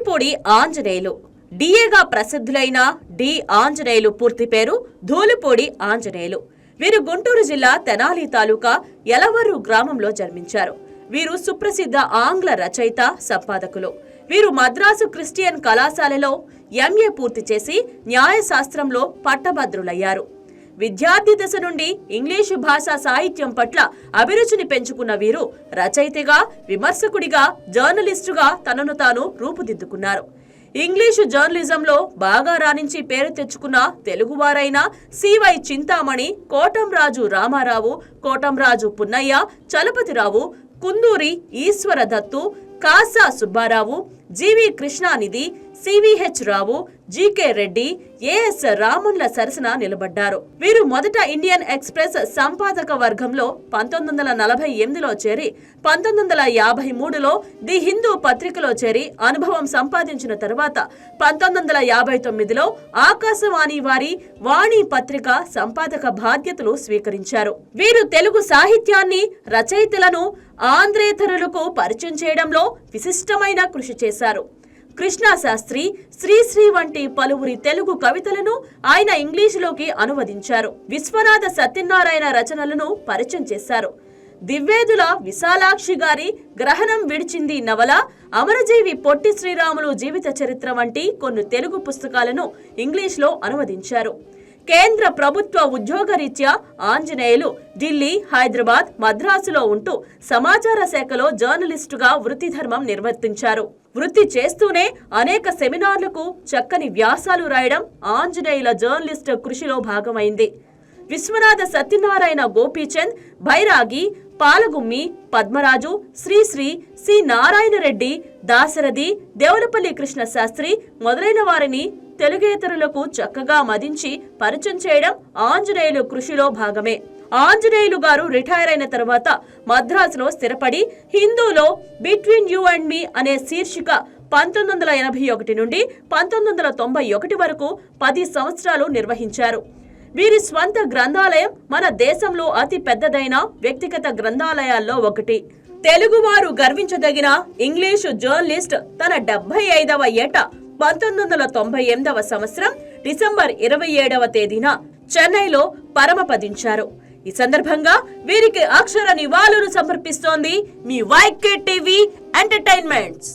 Dhulipudi Anjaneyulu. డిఏగా ప్రసిద్ధులైన D Anjaneyulu పూర్తి పేరు ధూళిపూడి ఆంజనేయులు. వీరు గుంటూరు జిల్లా తెనాలి తాలూకా యలవర్రు గ్రామంలో జన్మించారు. వీరు సుప్రసిద్ధ ఆంగ్ల రచయిత, సంపాదకులు. వీరు మద్రాసు క్రిస్టియన్ కళాశాలలో ఎంఏ పూర్తి చేసి న్యాయశాస్త్రంలో పట్టభద్రులయ్యారు. విద్యార్థి దశ నుండి ఇంగ్లీషు భాషా సాహిత్యం పట్ల అభిరుచిని పెంచుకున్న వీరు రచయితగా, విమర్శకుడిగా, జర్నలిస్టుగా తనను తాను రూపుదిద్దుకున్నారు. ఇంగ్లీషు జర్నలిజంలో బాగా రాణించి పేరు తెచ్చుకున్న తెలుగువారైన సివై చింతామణి, కోటంరాజు రామారావు, కోటంరాజు పున్నయ్య, చలపతిరావు, కుందూరి ఈశ్వర దత్తు, కాసా సుబ్బారావు, జీవి కృష్ణానిధి, సివిహెచ్ రావు, జీకే రెడ్డి, ఏఎస్ రామన్ల సరసన నిలబడ్డారు. వీరు మొదట ఇండియన్ ఎక్స్ప్రెస్ సంపాదక వర్గంలో 1948లో చేరి 1953లో ది హిందూ పత్రికలో చేరి అనుభవం సంపాదించిన తరువాత 1959లో ఆకాశవాణి వారి వాణి పత్రిక సంపాదక బాధ్యతలు స్వీకరించారు. వీరు తెలుగు సాహిత్యాన్ని, రచయితలను ఆంధ్రేతరులకు పరిచయం చేయడంలో విశిష్టమైన కృషి చేశారు. కృష్ణశాస్త్రి, శ్రీశ్రీ వంటి పలువురి తెలుగు కవితలను ఆయన ఇంగ్లీషులోకి అనువదించారు. విశ్వనాథ సత్యనారాయణ రచనలను పరిచయం చేశారు. దివ్వేదుల విశాలాక్షి గారి గ్రహణం విడిచింది నవల, అమరజీవి పొట్టి శ్రీరాములు జీవిత చరిత్ర వంటి కొన్ని తెలుగు పుస్తకాలను ఇంగ్లీష్లో అనువదించారు. కేంద్ర ప్రభుత్వ ఉద్యోగరీత్యా ఆంజనేయులు ఢిల్లీ, హైదరాబాద్, మద్రాసులో ఉంటూ సమాచార శాఖలో జర్నలిస్టుగా వృత్తి ధర్మం నిర్వర్తించారు. వృత్తి చేస్తూనే అనేక సెమినార్లకు చక్కని వ్యాసాలు రాయడం ఆంజనేయుల జర్నలిస్ట్ కృషిలో భాగమైంది. విశ్వనాథ సత్యనారాయణ, గోపీచంద్, బైరాగి, పాలగుమ్మి, పద్మరాజు, శ్రీశ్రీ, సి నారాయణరెడ్డి, దాశరథి, దేవులపల్లి కృష్ణశాస్త్రి మొదలైన వారిని తెలుగేతరులకు చక్కగా మదించి పరిచయం చేయడం ఆంజనేయులు కృషిలో భాగమే. ఆంజనేయులు గారు రిటైర్ అయిన తర్వాత మద్రాసులో స్థిరపడి హిందూలో బిట్వీన్ యూ అండ్ మీ అనే శీర్షిక 1981 నుండి 1991 వరకు 10 సంవత్సరాలు నిర్వహించారు. వీరి స్వంత గ్రంథాలయం మన దేశంలో అతి పెద్దదైన వ్యక్తిగత గ్రంథాలయాల్లో ఒకటి. తెలుగువారు గర్వించదగిన ఇంగ్లీషు జర్నలిస్ట్ తన 75వ ఏట 1998వ సంవత్సరం డిసెంబర్ 27వ తేదీన చెన్నైలో పరమపదించారు. ఈ సందర్భంగా వీరికి అక్షర నివాళులు సమర్పిస్తోంది మీ వైకే టీవీ ఎంటర్టైన్మెంట్స్.